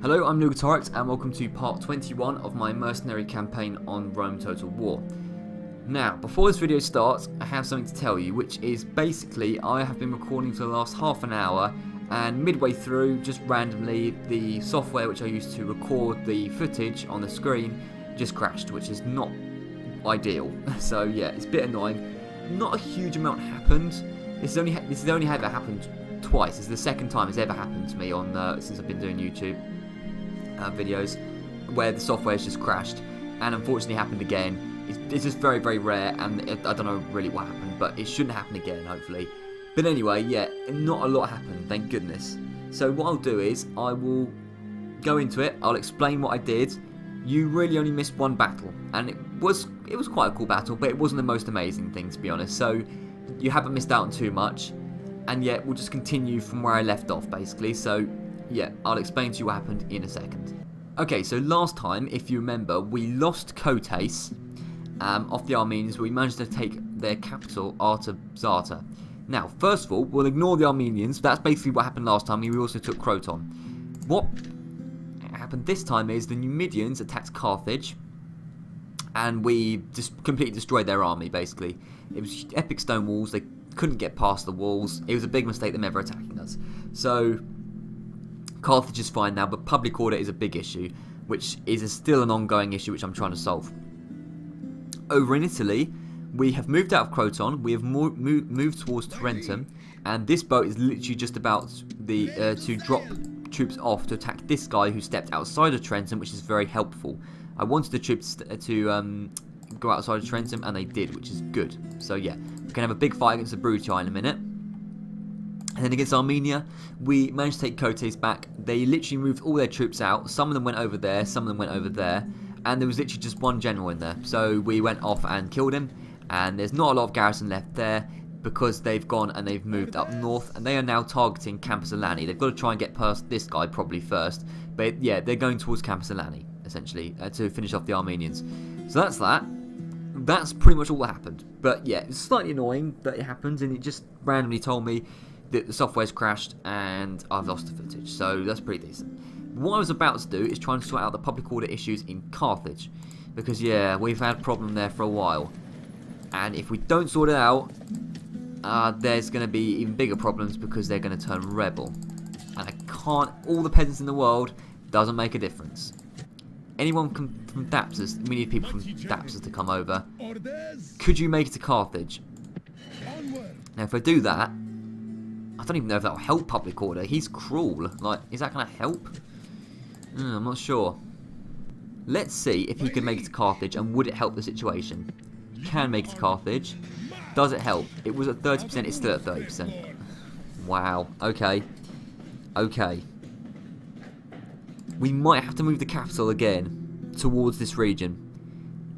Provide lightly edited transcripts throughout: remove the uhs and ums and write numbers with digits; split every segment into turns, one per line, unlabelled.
Hello, I'm Tarentum and welcome to part 21 of my Mercenary campaign on Rome Total War. Now, before this video starts, I have something to tell you, which is basically I have been recording for the last half an hour, and midway through, just randomly, the software which I used to record the footage on the screen just crashed, which is not ideal. So yeah, it's a bit annoying. Not a huge amount happened. This has only ever happened twice. It's the second time it's ever happened to me on since I've been doing YouTube videos, where the software has just crashed, and unfortunately happened again. It's just very, very rare, and I don't know really what happened, but it shouldn't happen again, hopefully. But anyway, yeah, not a lot happened, thank goodness. So what I'll do is, I will go into it, I'll explain what I did. You really only missed one battle, and it was quite a cool battle, but it wasn't the most amazing thing, to be honest, so you haven't missed out on too much, and yet we'll just continue from where I left off, basically. So yeah, I'll explain to you what happened in a second. Okay, so last time, if you remember, we lost Kotais off the Armenians. We managed to take their capital, Artaxata. Now, first of all, we'll ignore the Armenians. That's basically what happened last time. We also took Croton. What happened this time is the Numidians attacked Carthage, and we just completely destroyed their army, basically. It was epic stone walls. They couldn't get past the walls. It was a big mistake them ever attacking us. So Carthage is fine now, but public order is a big issue, which is still an ongoing issue which I'm trying to solve. Over in Italy, we have moved out of Croton, we have moved towards Tarentum, and this boat is literally just about to drop troops off to attack this guy who stepped outside of Tarentum, which is very helpful. I wanted the troops to go outside of Tarentum, and they did, which is good. So yeah, we can have a big fight against the Brutii in a minute. And then against Armenia, we managed to take Kotais back. They literally moved all their troops out. Some of them went over there, some of them went over there. And there was literally just one general in there. So we went off and killed him. And there's not a lot of garrison left there, because they've gone and they've moved up north. And they are now targeting Campus Alani. They've got to try and get past this guy probably first. But yeah, they're going towards Campus Alani, essentially, to finish off the Armenians. So that's that. That's pretty much all that happened. But yeah, it's slightly annoying that it happened. And it just randomly told me that the software's crashed and I've lost the footage, so that's pretty decent. What I was about to do is try and sort out the public order issues in Carthage, because yeah, we've had a problem there for a while, and if we don't sort it out, there's going to be even bigger problems, because they're going to turn rebel, and I can't, all the peasants in the world, doesn't make a difference. Anyone from Dapsus, we need people from Dapsus to come over. Could you make it to Carthage? Now if I do that, I don't even know if that will help public order. He's cruel. Like, is that going to help? I'm not sure. Let's see if he can make it to Carthage, and would it help the situation? He can make it to Carthage. Does it help? It was at 30%, it's still at 30%. Wow. Okay. Okay. We might have to move the capital again towards this region.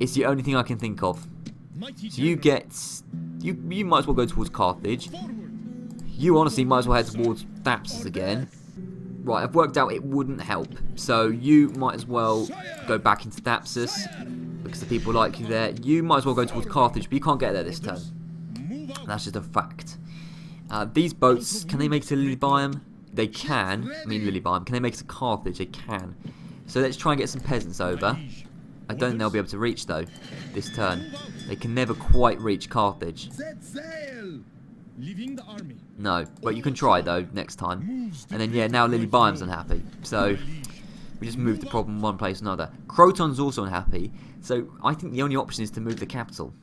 It's the only thing I can think of. So you might as well go towards Carthage. You honestly might as well head towards Dapsus again. Right, I've worked out it wouldn't help. So you might as well go back into Dapsus, because the people like you there. You might as well go towards Carthage, but you can't get there this turn. That's just a fact. These boats, can they make it to Lilybaeum? They can. I mean Lilybaeum. Can they make it to Carthage? They can. So let's try and get some peasants over. I don't think they'll be able to reach, though, this turn. They can never quite reach Carthage.
Leaving the army.
No, but you can try though next time. And then yeah, now Lilybaeum's unhappy, so we just moved the problem one place or another. Croton's also unhappy, so I think the only option is to move the capital.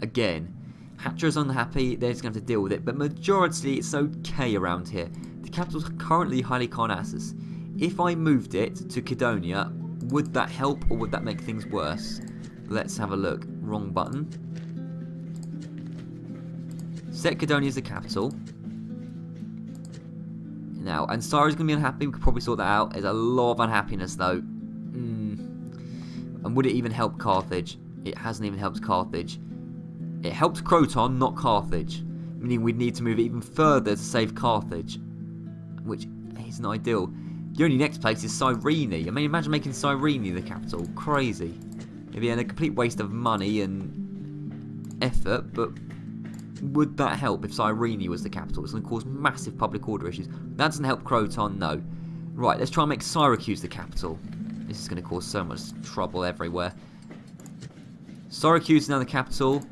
Again, Hatra's unhappy, they're just going to have to deal with it, but majority it's okay around here. The capital's currently Halicarnassus. If I moved it to Kydonia, would that help or would that make things worse? Let's have a look. Wrong button. Set Kydonia as the capital. Now, Ansari's going to be unhappy. We could probably sort that out. There's a lot of unhappiness, though. And would it even help Carthage? It hasn't even helped Carthage. It helped Croton, not Carthage. Meaning we'd need to move it even further to save Carthage, which isn't ideal. The only next place is Cyrene. I mean, imagine making Cyrene the capital. Crazy. It'd be a complete waste of money and effort, but would that help if Cyrene was the capital? It's going to cause massive public order issues. That doesn't help Croton, no. Right, let's try and make Syracuse the capital. This is going to cause so much trouble everywhere. Syracuse is now the capital.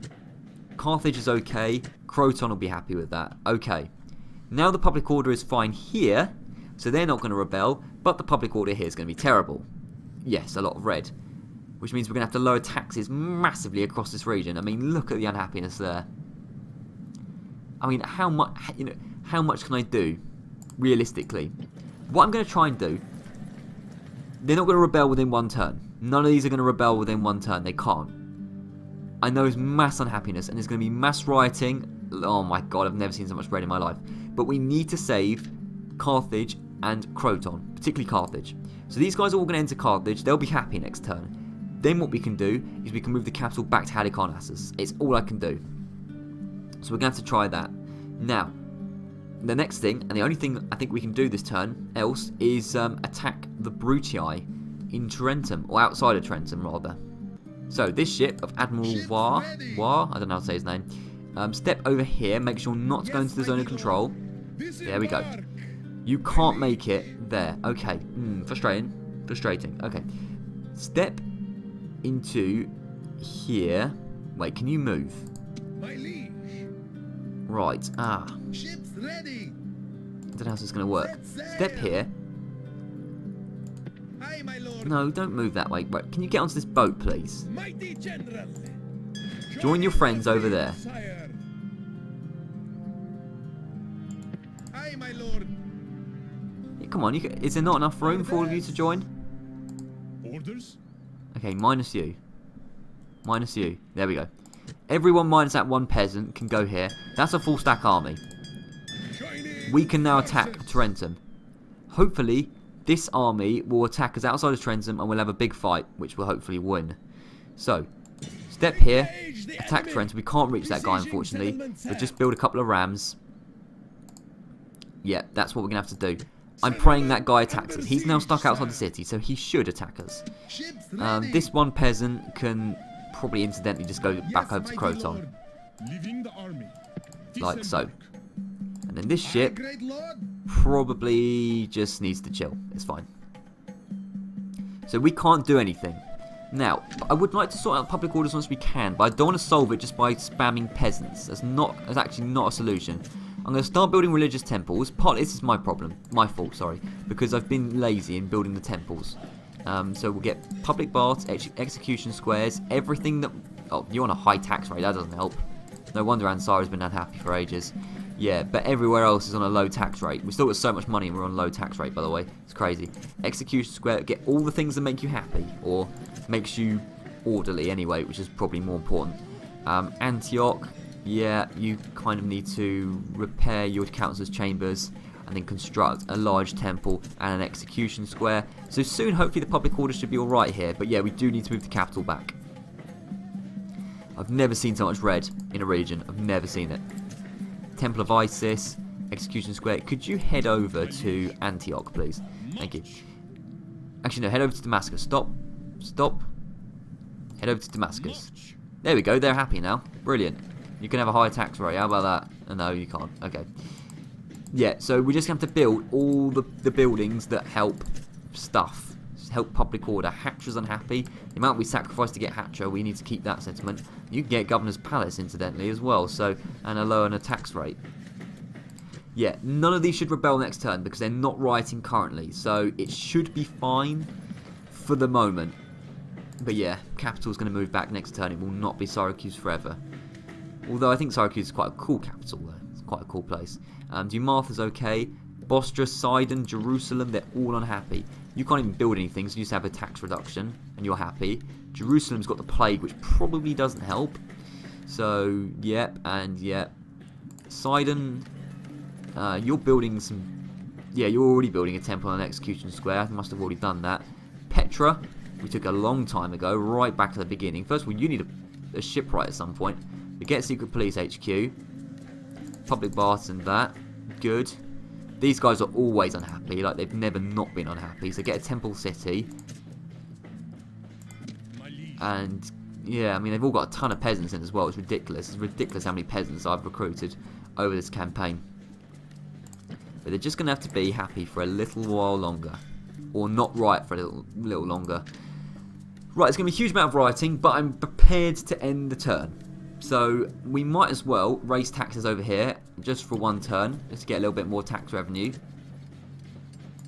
Carthage is okay. Croton will be happy with that. Okay. Now the public order is fine here, so they're not going to rebel, but the public order here is going to be terrible. Yes, a lot of red. Which means we're going to have to lower taxes massively across this region. I mean, look at the unhappiness there. I mean, how much can I do, realistically? What I'm going to try and do, they're not going to rebel within one turn. None of these are going to rebel within one turn. They can't. I know there's mass unhappiness, and there's going to be mass rioting. Oh my god, I've never seen so much red in my life. But we need to save Carthage and Croton, particularly Carthage. So these guys are all going to enter Carthage. They'll be happy next turn. Then what we can do is we can move the capital back to Halicarnassus. It's all I can do. So we're going to have to try that. Now, the next thing, and the only thing I think we can do this turn else, is attack the Brutii in Tarentum, or outside of Tarentum rather. So this ship of Admiral War, I don't know how to say his name, step over here, make sure not to go into the zone of control. There we go. You can't make it there. Okay, frustrating. Okay, step into here. Wait, can you move? Right,
Ship's ready.
I don't know how this is going to work. Step here.
Aye, my lord.
No, don't move that way. Right, can you get onto this boat, please?
Mighty general.
Join your friends over there.
Sire. Aye, my lord.
Yeah, come on, is there not enough room for all of you to join?
Orders?
Okay, minus you. Minus you. There we go. Everyone minus that one peasant can go here. That's a full stack army. We can now attack Tarentum. Hopefully, this army will attack us outside of Tarentum and we'll have a big fight, which we'll hopefully win. So, step here, attack Tarentum. We can't reach that guy, unfortunately, but just build a couple of rams. Yeah, that's what we're going to have to do. I'm praying that guy attacks us. He's now stuck outside the city, so he should attack us. This one peasant can probably incidentally just go back over to Croton. Like so. And then this ship probably just needs to chill. It's fine. So we can't do anything. Now, I would like to sort out public orders once we can, but I don't want to solve it just by spamming peasants. That's actually not a solution. I'm going to start building religious temples. Partly this is my fault, sorry, because I've been lazy in building the temples. So we'll get public baths, execution squares, everything that... Oh, you're on a high tax rate, that doesn't help. No wonder Ansara's been unhappy for ages. Yeah, but everywhere else is on a low tax rate. We've still got so much money and we're on a low tax rate, by the way. It's crazy. Execution square, get all the things that make you happy, or makes you orderly anyway, which is probably more important. Antioch, yeah, you kind of need to repair your council's chambers and then construct a large temple and an execution square. So soon, hopefully, the public order should be alright here. But yeah, we do need to move the capital back. I've never seen so much red in a region. I've never seen it. Temple of Isis, execution square. Could you head over to Antioch, please? Thank you. Actually, no, head over to Damascus. Stop. Head over to Damascus. There we go. They're happy now. Brilliant. You can have a higher tax rate. How about that? Oh, no, you can't. Okay. Yeah, so we just have to build all the buildings that help stuff. Help public order. Hatcher's unhappy. The amount we sacrifice to get Hatcher, we need to keep that sentiment. You can get Governor's Palace, incidentally, as well. So, and a lower tax rate. Yeah, none of these should rebel next turn because they're not rioting currently. So it should be fine for the moment. But yeah, capital's going to move back next turn. It will not be Syracuse forever. Although I think Syracuse is quite a cool capital though. It's quite a cool place. Dumartha's okay. Bostra, Sidon, Jerusalem, they're all unhappy. You can't even build anything, so you just have a tax reduction, and you're happy. Jerusalem's got the plague, which probably doesn't help. So, yep, and yep. Sidon, you're building some... Yeah, you're already building a temple and an execution square. I must have already done that. Petra, we took a long time ago, right back to the beginning. First of all, you need a shipwright at some point. We get Secret Police HQ. Public baths and that. Good. These guys are always unhappy, like they've never not been unhappy. So get a temple city. And yeah, I mean they've all got a ton of peasants in as well. It's ridiculous. It's ridiculous how many peasants I've recruited over this campaign. But they're just going to have to be happy for a little while longer. Or not write for a little longer. Right, it's going to be a huge amount of writing, but I'm prepared to end the turn. So we might as well raise taxes over here, just for one turn, just to get a little bit more tax revenue.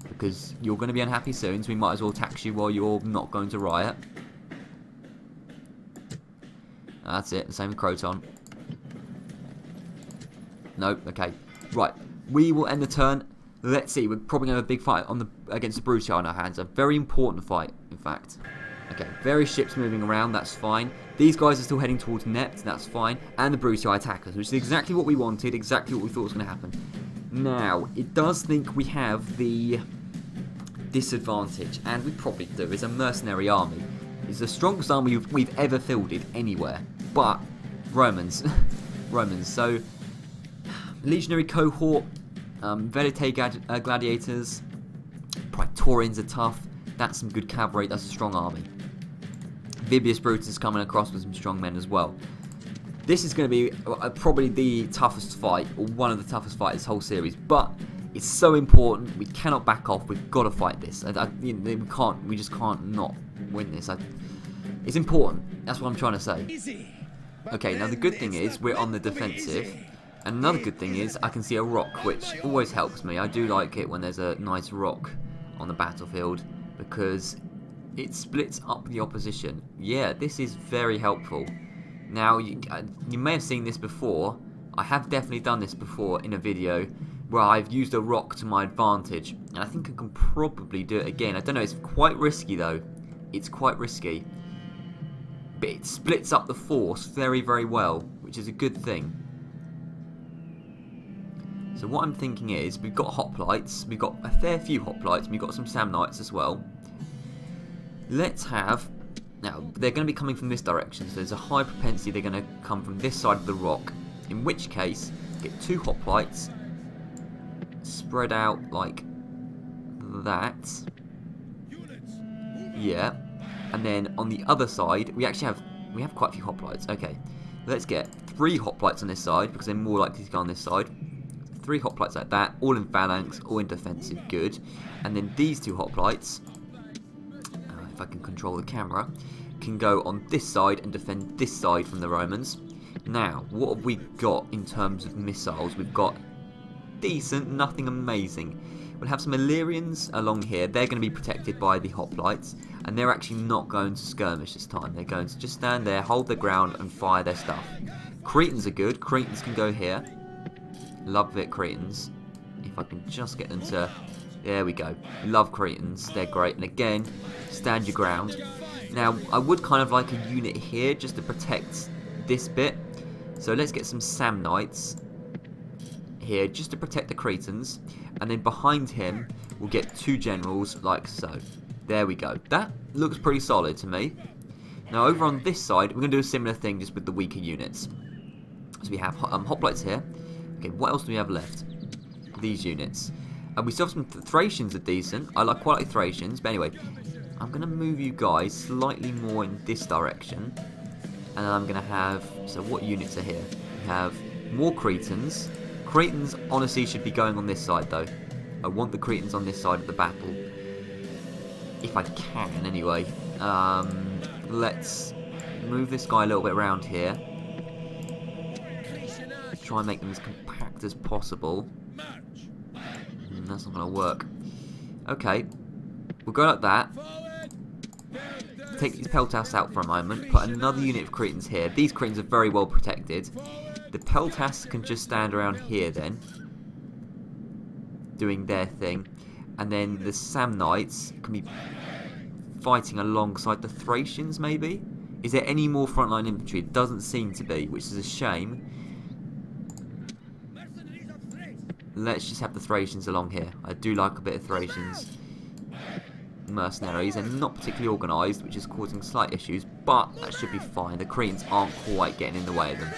Because you're going to be unhappy soon, so we might as well tax you while you're not going to riot. That's it, the same with Croton. Nope, okay. Right, we will end the turn. Let's see, we're probably going to have a big fight against the Brutii on our hands. A very important fight, in fact. Okay, various ships moving around, that's fine. These guys are still heading towards Nept, that's fine. And the Brutii attack us, which is exactly what we wanted, exactly what we thought was going to happen. Now, it does think we have the disadvantage, and we probably do. It's a mercenary army. It's the strongest army we've ever fielded anywhere. But, Romans. Romans, so... Legionary cohort, Velite gladiators, Praetorians are tough. That's some good cavalry, that's a strong army. Vibius Brutus is coming across with some strong men as well. This is going to be probably the toughest fight, or one of the toughest fights this whole series, but it's so important, we cannot back off, we've got to fight this. We just can't not win this. It's important, that's what I'm trying to say. Okay, now the good thing is, we're on the defensive. Another good thing is, I can see a rock, which always helps me. I do like it when there's a nice rock on the battlefield, because it splits up the opposition. Yeah, this is very helpful. Now, you may have seen this before. I have definitely done this before in a video where I've used a rock to my advantage. And I think I can probably do it again. I don't know, it's quite risky though. It's quite risky. But it splits up the force very, very well, which is a good thing. So what I'm thinking is, we've got hoplites, we've got a fair few hoplites, and we've got some Samnites as well. Let's have... Now, they're going to be coming from this direction, so there's a high propensity they're going to come from this side of the rock. In which case, get 2 hoplites, spread out like that. Yeah. And then on the other side, we have quite a few hoplites. Okay. Let's get 3 hoplites on this side, because they're more likely to go on this side. 3 hoplites like that, all in phalanx, all in defensive, good. And then these 2 hoplites, if I can control the camera, can go on this side and defend this side from the Romans. Now, what have we got in terms of missiles? We've got decent, nothing amazing. We'll have some Illyrians along here. They're going to be protected by the hoplites, and they're actually not going to skirmish this time. They're going to just stand there, hold their ground, and fire their stuff. Cretans are good. Cretans can go here. Love it, Cretans. If I can just get them to... There we go. Love Cretans. They're great. And again, stand your ground. Now, I would kind of like a unit here just to protect this bit. So let's get some Samnites here just to protect the Cretans. And then behind him, we'll get 2 generals like so. There we go. That looks pretty solid to me. Now, over on this side, we're going to do a similar thing just with the weaker units. So we have hoplites here. Okay, what else do we have left? These units. And we still have some Thracians are decent. I quite like Thracians. But anyway, I'm going to move you guys slightly more in this direction. And then I'm going to have... So what units are here? We have more Cretans. Cretans, honestly, should be going on this side, though. I want the Cretans on this side of the battle. If I can, anyway. Let's move this guy a little bit around here. Try and make them as compact as possible. That's not going to work. Okay. We'll go like that. Take these Peltas out for a moment. Put another unit of Cretans here. These Cretans are very well protected. The Peltas can just stand around here then, doing their thing. And then the Samnites can be fighting alongside the Thracians, maybe? Is there any more frontline infantry? It doesn't seem to be, which is a shame. Let's just have the Thracians along here. I do like a bit of Thracians. Mercenaries, they're not particularly organised, which is causing slight issues, but that should be fine. The Cretans aren't quite getting in the way of them,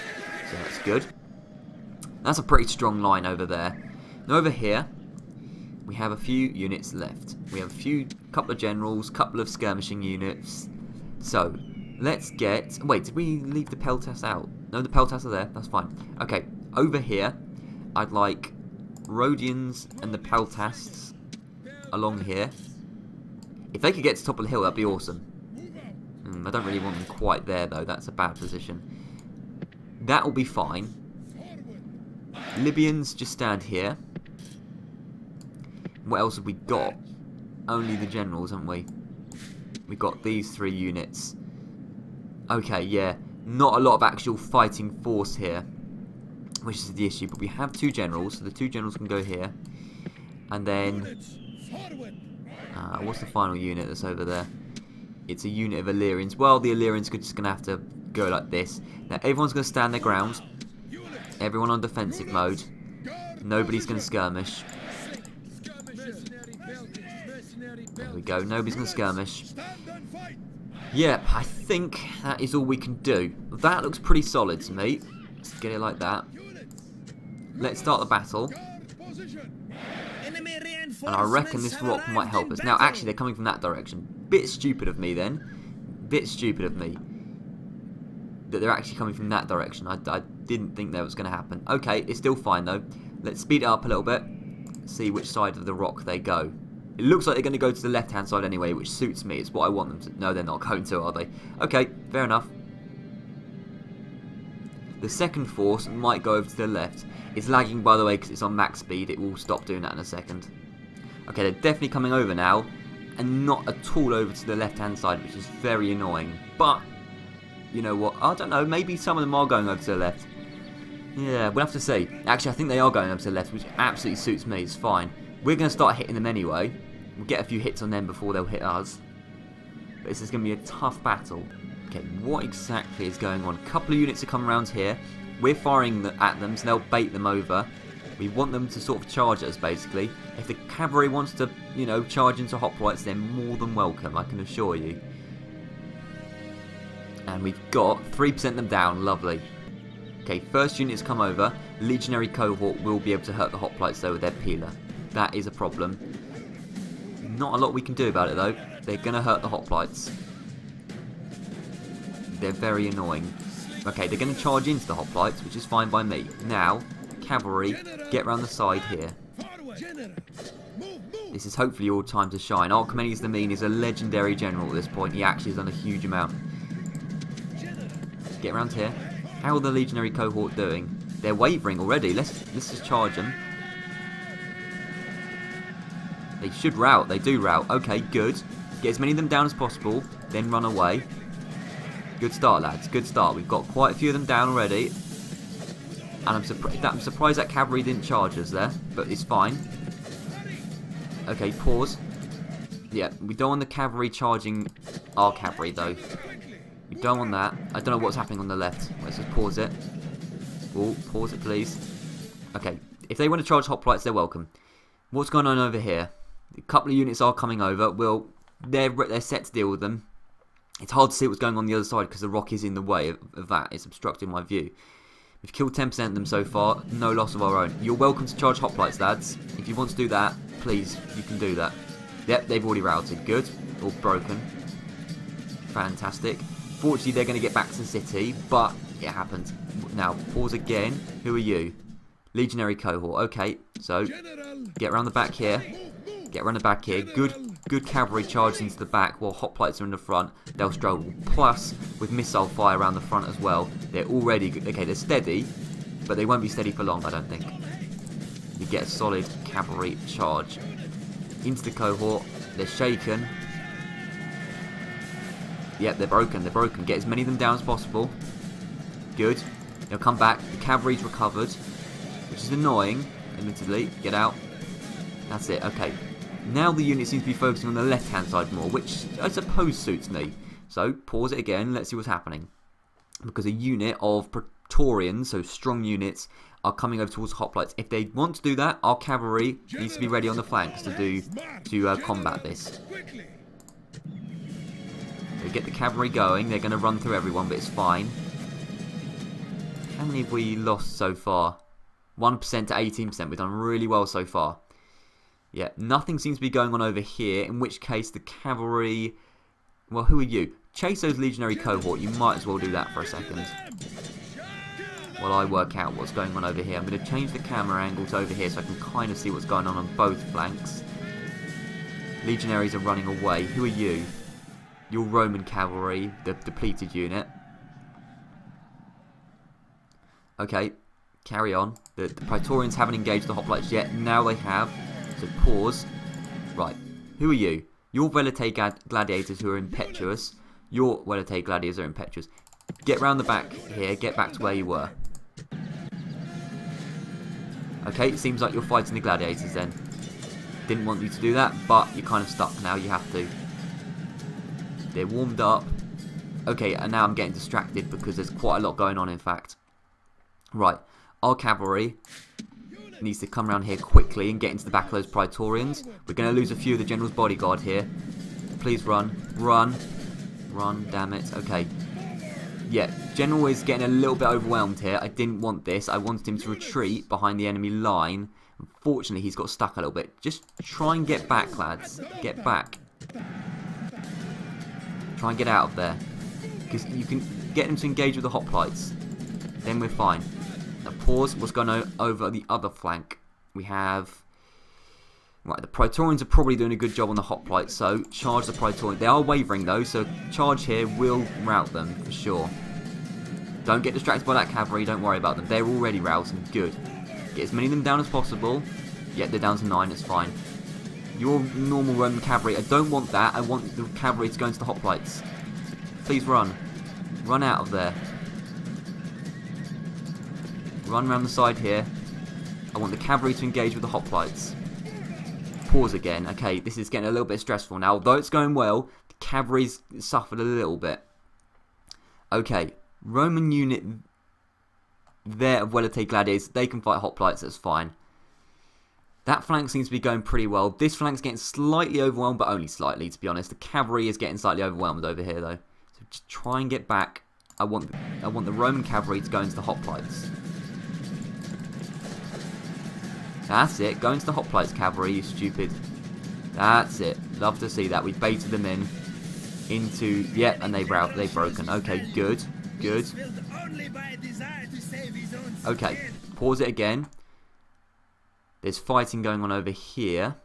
so that's good. That's a pretty strong line over there. Now over here, we have a few units left. We have a couple of generals, couple of skirmishing units. So, let's get... Wait, did we leave the Peltas out? No, the Peltas are there, that's fine. Okay, over here, I'd like Rhodians and the Peltasts along here. If they could get to the top of the hill, that'd be awesome. I don't really want them quite there, though. That's a bad position. That'll be fine. Libyans just stand here. What else have we got? Only the generals, haven't we? We've got these 3 units. Okay, yeah. Not a lot of actual fighting force here, which is the issue. But we have 2 generals, so the 2 generals can go here. And then... what's the final unit that's over there? It's a unit of Illyrians. Well, the Illyrians are just going to have to go like this. Now, everyone's going to stand their ground. Everyone on defensive mode. Nobody's going to skirmish. There we go. Nobody's going to skirmish. Yeah, I think that is all we can do. That looks pretty solid to me. Let's get it like that. Let's start the battle. And I reckon this rock might help us. Now, actually, they're coming from that direction. Bit stupid of me, then. Bit stupid of me. That they're actually coming from that direction. I didn't think that was going to happen. Okay, it's still fine, though. Let's speed it up a little bit. See which side of the rock they go. It looks like they're going to go to the left-hand side anyway, which suits me. It's what I want them to... No, they're not going to, are they? Okay, fair enough. The second force might go over to the left. It's lagging, by the way, because it's on max speed. It will stop doing that in a second. Okay, they're definitely coming over now. And not at all over to the left-hand side, which is very annoying. But, you know what? I don't know. Maybe some of them are going over to the left. Yeah, we'll have to see. Actually, I think they are going over to the left, which absolutely suits me. It's fine. We're going to start hitting them anyway. We'll get a few hits on them before they'll hit us. But this is going to be a tough battle. Okay, what exactly is going on? A couple of units are coming around here. We're firing at them, so they'll bait them over. We want them to sort of charge us, basically. If the cavalry wants to, you know, charge into hoplites, they're more than welcome, I can assure you. And we've got 3% of them down. Lovely. Okay, first unit's come over. Legionary cohort will be able to hurt the hoplites, though, with their peeler. That is a problem. Not a lot we can do about it, though. They're going to hurt the hoplites. They're very annoying. Okay, they're going to charge into the hoplites, which is fine by me. Now, cavalry, get round the side here. This is hopefully your time to shine. Archimedes the Mean is a legendary general at this point. He actually has done a huge amount. Get around here. How are the legionary cohort doing? They're wavering already. Let's just charge them. They should rout. They do rout. Okay, good. Get as many of them down as possible. Then run away. Good start, lads. Good start. We've got quite a few of them down already. And I'm surprised that cavalry didn't charge us there. But it's fine. Okay, pause. Yeah, we don't want the cavalry charging our cavalry, though. We don't want that. I don't know what's happening on the left. Let's just pause it. Oh, pause it, please. Okay, if they want to charge hoplites, they're welcome. What's going on over here? A couple of units are coming over. Well, they're set to deal with them. It's hard to see what's going on the other side because the rock is in the way of that. It's obstructing my view. We've killed 10% of them so far. No loss of our own. You're welcome to charge hoplites, lads. If you want to do that, please, you can do that. Yep, they've already routed. Good. All broken. Fantastic. Fortunately, they're going to get back to the city, but it happened. Now, pause again. Who are you? Legionary cohort. Okay, so get around the back here. Get around the back here. Good cavalry charge into the back while hoplites are in the front. They'll struggle. Plus, with missile fire around the front as well, they're already... Okay, they're steady, but they won't be steady for long, I don't think. You get a solid cavalry charge. Into the cohort. They're shaken. Yep, they're broken. They're broken. Get as many of them down as possible. Good. They'll come back. The cavalry's recovered, which is annoying, admittedly. Get out. That's it. Okay. Now the unit seems to be focusing on the left-hand side more, which I suppose suits me. So, pause it again. Let's see what's happening. Because a unit of Praetorians, so strong units, are coming over towards hoplites. If they want to do that, our cavalry needs to be ready on the flanks to combat this. We get the cavalry going. They're going to run through everyone, but it's fine. How many have we lost so far? 1% to 18%. We've done really well so far. Yeah, nothing seems to be going on over here, in which case the cavalry... Well, who are you? Chase those legionary cohort. You might as well do that for a second. while I work out what's going on over here. I'm going to change the camera angle to over here so I can kind of see what's going on both flanks. Legionaries are running away. Who are you? You're Roman cavalry, the depleted unit. Okay, carry on. The Praetorians haven't engaged the hoplites yet. Now they have. So pause. Right, who are you? You're Velite gladiators who are impetuous. Your Velite gladiators are impetuous. Get round the back here. Get back to where you were. Okay, it seems like you're fighting the gladiators then. Didn't want you to do that, but you're kind of stuck now. You have to. They're warmed up. Okay, and now I'm getting distracted because there's quite a lot going on, in fact. Right, our cavalry needs to come around here quickly and get into the back of those Praetorians. We're going to lose a few of the general's bodyguard here. Please run. Run. Run, damn it. Okay. Yeah, General is getting a little bit overwhelmed here. I didn't want this. I wanted him to retreat behind the enemy line. Unfortunately, he's got stuck a little bit. Just try and get back, lads. Get back. Try and get out of there. Because you can get them to engage with the hoplites. Then we're fine. Now pause. What's going on over the other flank? We have... Right, the Praetorians are probably doing a good job on the hoplites, so charge the Praetorians. They are wavering though, so charge here will rout them for sure. Don't get distracted by that cavalry, don't worry about them. They're already routing. Good. Get as many of them down as possible. Yep, they're down to 9, it's fine. Your normal Roman cavalry, I don't want that. I want the cavalry to go into the hoplites. Please run. Run out of there. Run around the side here. I want the cavalry to engage with the hoplites. Pause again. Okay, this is getting a little bit stressful now. Although it's going well, the cavalry's suffered a little bit. Okay, Roman unit there of Velite gladiators. They can fight hoplites, that's fine. That flank seems to be going pretty well. This flank's getting slightly overwhelmed, but only slightly, to be honest. The cavalry is getting slightly overwhelmed over here, though. So just try and get back. I want the Roman cavalry to go into the hoplites. That's it. Go into the hoplites, cavalry, you stupid. That's it. Love to see that. We baited them in. Into... Yep, and they've broken. Okay, good. Good. Okay, pause it again. There's fighting going on over here.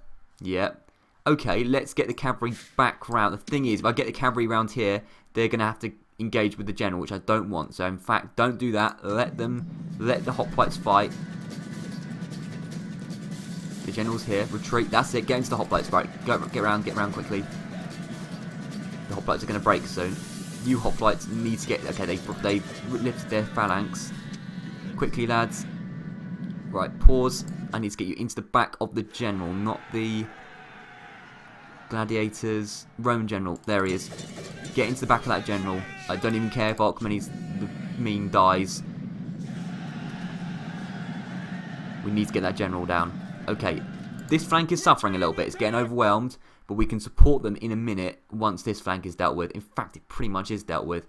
Yep. Okay, let's get the cavalry back round. The thing is, if I get the cavalry round here, they're going to have to engage with the general, which I don't want. So, in fact, don't do that. Let the hoplites fight. The general's here. Retreat. That's it. Get into the hoplites. Right. Get around quickly. The hoplites are going to break soon. You hoplites need to get... Okay, they've lifted their phalanx. Quickly, lads. Right, pause. I need to get you into the back of the general, not the gladiators. Roman general. There he is. Get into the back of that general. I don't even care if Archimedes the mean dies. We need to get that general down. Okay, this flank is suffering a little bit. It's getting overwhelmed, but we can support them in a minute once this flank is dealt with. In fact, it pretty much is dealt with.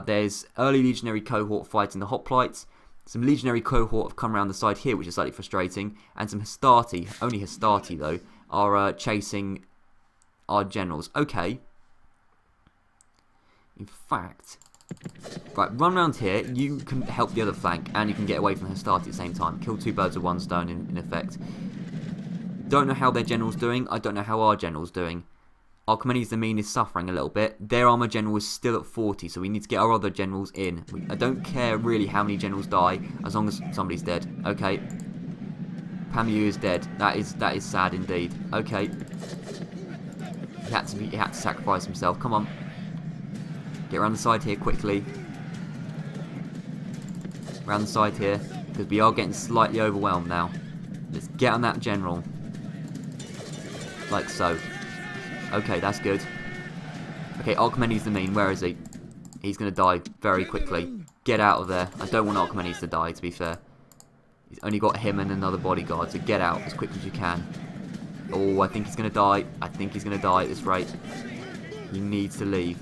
There's early legionary cohort fighting the hoplites. Some legionary cohort have come around the side here, which is slightly frustrating. And some Hastati, only Hastati though, are chasing our generals. Okay. In fact... Right, run around here. You can help the other flank, and you can get away from Hastati at the same time. Kill two birds with one stone, in effect. Don't know how their general's doing. I don't know how our general's doing. Archimedes the Mean is suffering a little bit. Their armor general is still at 40, so we need to get our other generals in. I don't care really how many generals die, as long as somebody's dead. Okay. Pamu is dead. That is sad indeed. Okay. He had to sacrifice himself. Come on. Get around the side here quickly. Around the side here, because we are getting slightly overwhelmed now. Let's get on that general. Like so. Okay, that's good. Okay, Archimedes the Mean, where is he? He's going to die very quickly. Get out of there. I don't want Archimedes to die, to be fair. He's only got him and another bodyguard, so get out as quick as you can. Oh, I think he's going to die. I think he's going to die at this rate. He needs to leave.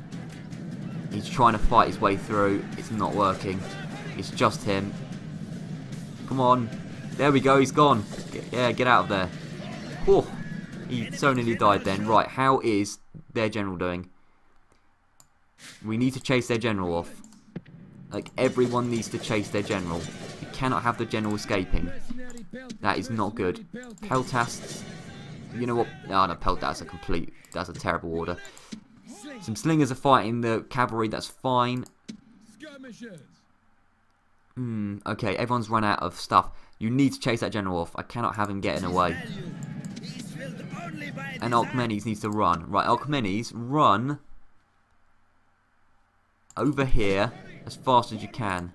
He's trying to fight his way through. It's not working. It's just him. Come on. There we go. He's gone. Get out of there. Whew. He so nearly died then. Right, how is their general doing? We need to chase their general off. Like, everyone needs to chase their general. You cannot have the general escaping. That is not good. Peltasts. You know what? Oh, no, Peltasts are that's a terrible order. Some slingers are fighting the cavalry. That's fine. Okay, everyone's run out of stuff. You need to chase that general off. I cannot have him getting away. And Alcmenes needs to run. Right, Alcmenes, run over here as fast as you can.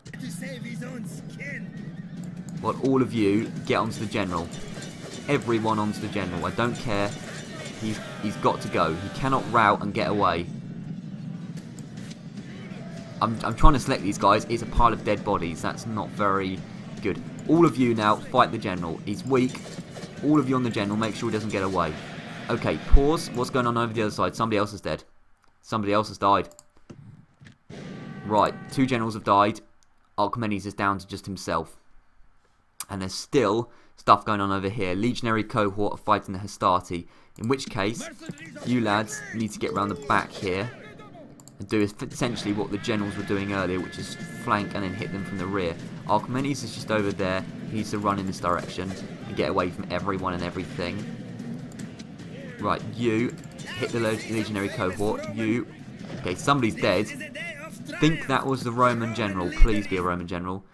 While all of you get onto the general. Everyone onto the general. I don't care. He's got to go. He cannot rout and get away. I'm trying to select these guys. It's a pile of dead bodies. That's not very good. All of you now fight the general. He's weak. All of you on the general. Make sure he doesn't get away. Okay, pause. What's going on over the other side? Somebody else is dead. Somebody else has died. Right, 2 generals have died. Alcmenes is down to just himself. And there's still stuff going on over here. Legionary cohort are fighting the Hastati. In which case, you lads need to get around the back here and do essentially what the generals were doing earlier, which is flank and then hit them from the rear. Alcmenes is just over there. He needs to run in this direction and get away from everyone and everything. Right, you hit the legionary cohort. You. Okay, somebody's dead. Think that was the Roman general. Please be a Roman general.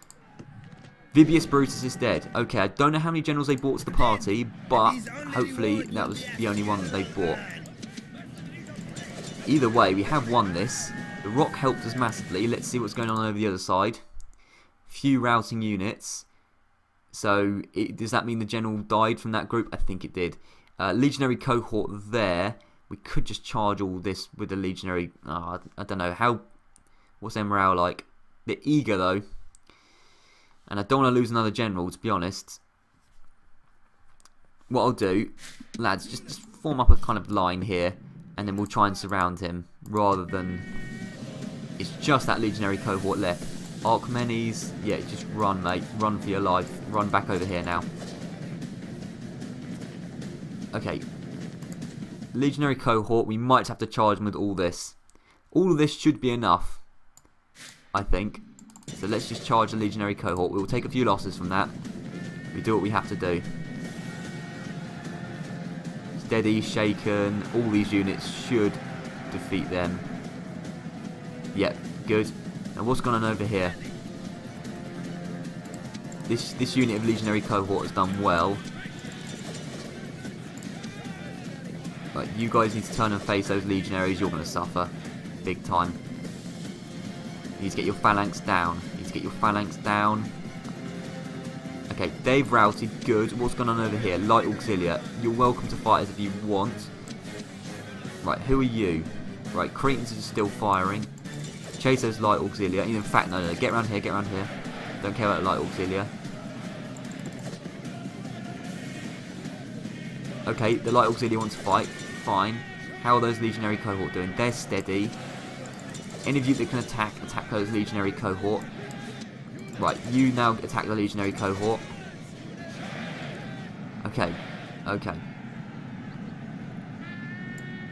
Vibius Brutus is dead. Okay, I don't know how many generals they brought to the party, but hopefully that was the only one that they brought. Either way, we have won this. The rock helped us massively. Let's see what's going on over the other side. Few routing units. So, does that mean the general died from that group? I think it did. Legionary cohort there. We could just charge all this with the legionary. I don't know. What's their morale like? They're eager though. And I don't want to lose another general, to be honest. What I'll do, lads, just form up a kind of line here. And then we'll try and surround him. Rather than... It's just that legionary cohort left. Alcmenes, yeah, just run, mate. Run for your life. Run back over here now. Okay. Legionary cohort, we might have to charge them with all this. All of this should be enough, I think. So let's just charge the legionary cohort. We will take a few losses from that. We do what we have to do. Steady, shaken. All these units should defeat them. Yep, good. Now what's going on over here? This unit of legionary cohort has done well. But you guys need to turn and face those legionaries. You're going to suffer big time. You need to get your phalanx down. You need to get your phalanx down. Okay, they've routed. Good. What's going on over here? Light auxilia. You're welcome to fight as if you want. Right, who are you? Right, Cretans are still firing. Chase those light auxilia. In fact, no, get around here, get around here. Don't care about light auxilia. Okay, the light auxilia want to fight. Fine. How are those legionary cohort doing? They're steady. Any of you that can attack those legionary cohort. Right, you now attack the legionary cohort. Okay, okay.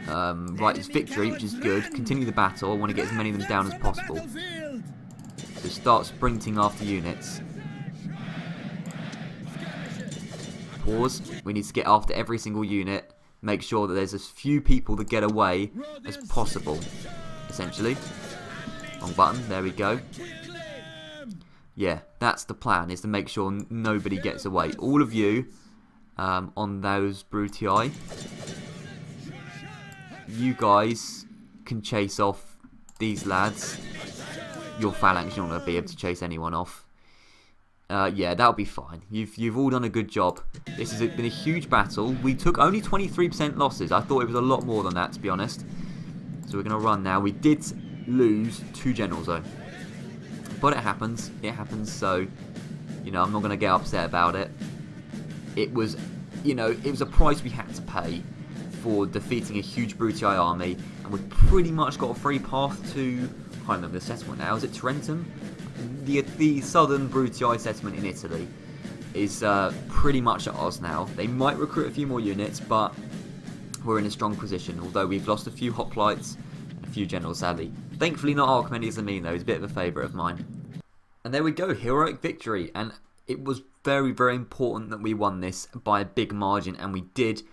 Right, it's victory, which is good. Continue the battle. I want to get as many of them down as possible. So start sprinting after units. Pause. We need to get after every single unit. Make sure that there's as few people that get away as possible. Essentially. Wrong button. There we go. Yeah, that's the plan, is to make sure nobody gets away. All of you on those Brutii, you guys can chase off these lads. Your phalanx, you're not going to be able to chase anyone off. Yeah, that'll be fine. You've all done a good job. This has been a huge battle. We took only 23% losses. I thought it was a lot more than that, to be honest. So we're going to run now. We did lose 2 generals, though. But it happens, so, you know, I'm not going to get upset about it. It was, you know, it was a price we had to pay for defeating a huge Brutii army, and we've pretty much got a free path to, I can't remember the settlement now, is it Tarentum? The southern Brutii settlement in Italy is pretty much at ours now. They might recruit a few more units, but we're in a strong position, although we've lost a few hoplites and a few generals, sadly. Thankfully not Archimedes and me, though. He's a bit of a favourite of mine. And there we go, heroic victory. And it was very, very important that we won this by a big margin, and we did.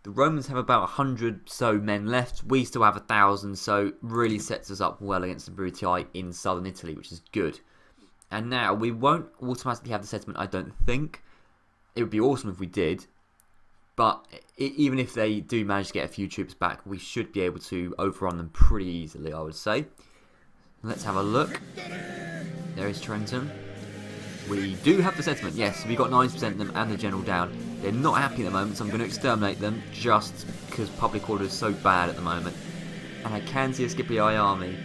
The Romans have about 100 so men left. We still have 1,000, so really sets us up well against the Brutii in southern Italy, which is good. And now we won't automatically have the settlement, I don't think. It would be awesome if we did. But even if they do manage to get a few troops back, we should be able to overrun them pretty easily, I would say. Let's have a look. There is Tarentum. We do have the settlement, yes. We got 90% of them and the general down. They're not happy at the moment, so I'm going to exterminate them just because public order is so bad at the moment. And I can see a Scipii army.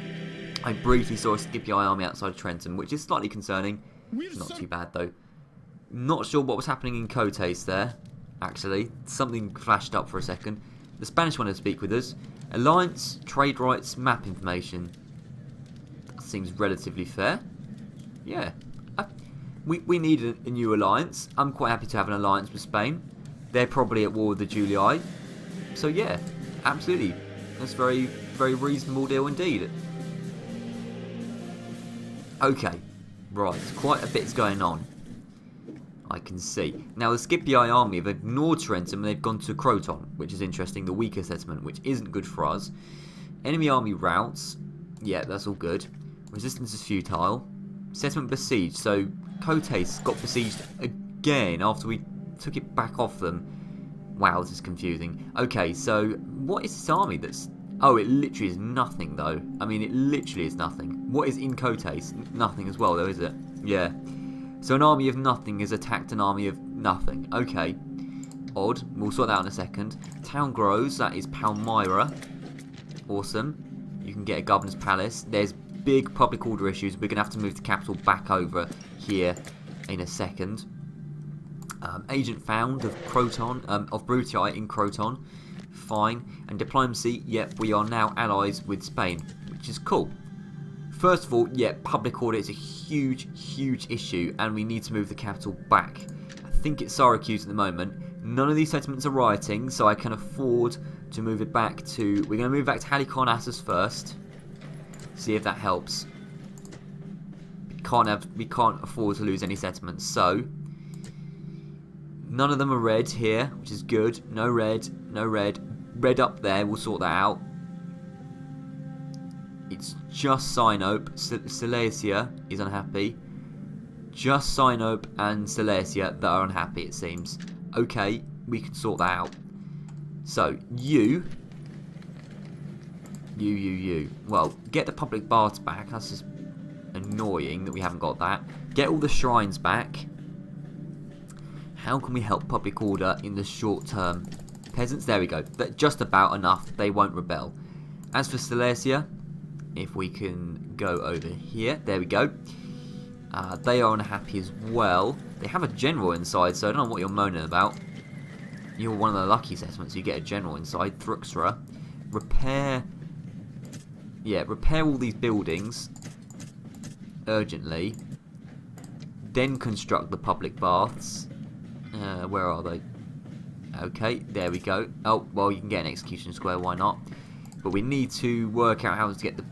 I briefly saw a Scipii army outside of Tarentum, which is slightly concerning. Not too bad though. Not sure what was happening in Cotes there, actually. Something flashed up for a second. The Spanish want to speak with us. Alliance, trade rights, map information. That seems relatively fair. Yeah. We need a new alliance. I'm quite happy to have an alliance with Spain. They're probably at war with the Julii. So yeah, absolutely. That's a very, very reasonable deal indeed. Okay, right, quite a bit's going on. I can see. Now the Scipii army have ignored Tarentum and they've gone to Croton, which is interesting, the weaker settlement, which isn't good for us. Enemy army routes. Yeah, that's all good. Resistance is futile. Settlement besieged, so Cotes got besieged again after we took it back off them. Wow, this is confusing. Okay, so what is this army that's... Oh, it literally is nothing though. I mean, it literally is nothing. What is in Cotes? Nothing as well though, is it? Yeah. So an army of nothing has attacked an army of nothing. Okay. Odd. We'll sort that out in a second. Town grows. That is Palmyra. Awesome. You can get a governor's palace. There's big public order issues. We're going to have to move the capital back over here in a second. Agent found of Croton, of Brutii in Croton. Fine. And diplomacy, yep, we are now allies with Spain, which is cool. First of all, yeah, public order is a huge, huge issue, and we need to move the capital back. I think it's Syracuse at the moment. None of these settlements are rioting, so I can afford to move it back to... We're going to move back to Halicarnassus first. See if that helps. We can't afford to lose any settlements, so... None of them are red here, which is good. No red, no red. Red up there, we'll sort that out. It's just Sinope. Silesia is unhappy. Just Sinope and Silesia that are unhappy, it seems. Okay, we can sort that out. So, you. Well, get the public baths back. That's just annoying that we haven't got that. Get all the shrines back. How can we help public order in the short term? Peasants, there we go. Just about enough. They won't rebel. As for Silesia, if we can go over here. There we go. They are unhappy as well. They have a general inside, so I don't know what you're moaning about. You're one of the lucky settlements, you get a general inside. Thruxra. Repair... Yeah, repair all these buildings urgently. Then construct the public baths. Where are they? Okay, there we go. Oh, well, you can get an execution square, why not? But we need to work out how to get the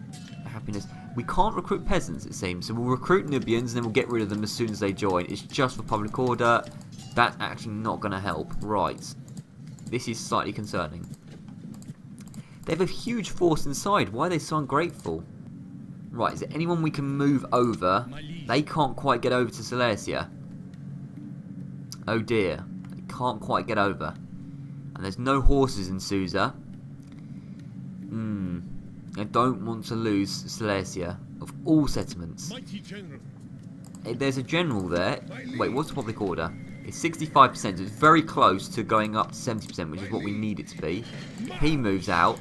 happiness. We can't recruit peasants, it seems. So we'll recruit Nubians and then we'll get rid of them as soon as they join. It's just for public order. That's actually not going to help. Right. This is slightly concerning. They have a huge force inside. Why are they so ungrateful? Right, is there anyone we can move over? They can't quite get over to Silesia. Oh dear. They can't quite get over. And there's no horses in Susa. I don't want to lose Silesia of all settlements. There's a general there. Wait, what's the public order? It's 65%, so it's very close to going up to 70%, which is what we need it to be. He moves out.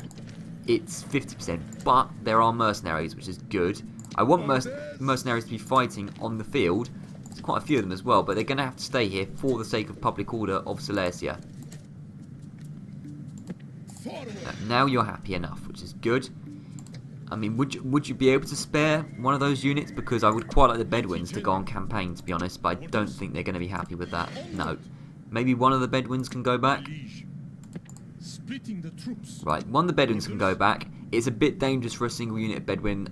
It's 50%, but there are mercenaries, which is good. I want mercenaries to be fighting on the field. There's quite a few of them as well, but they're going to have to stay here for the sake of public order of Silesia. Now you're happy enough, which is good. I mean, would you be able to spare one of those units? Because I would quite like the Bedouins to go on campaign, to be honest, but I don't think they're going to be happy with that. No. Maybe one of the Bedouins can go back? Right, one of the Bedouins can go back. It's a bit dangerous for a single unit of Bedouin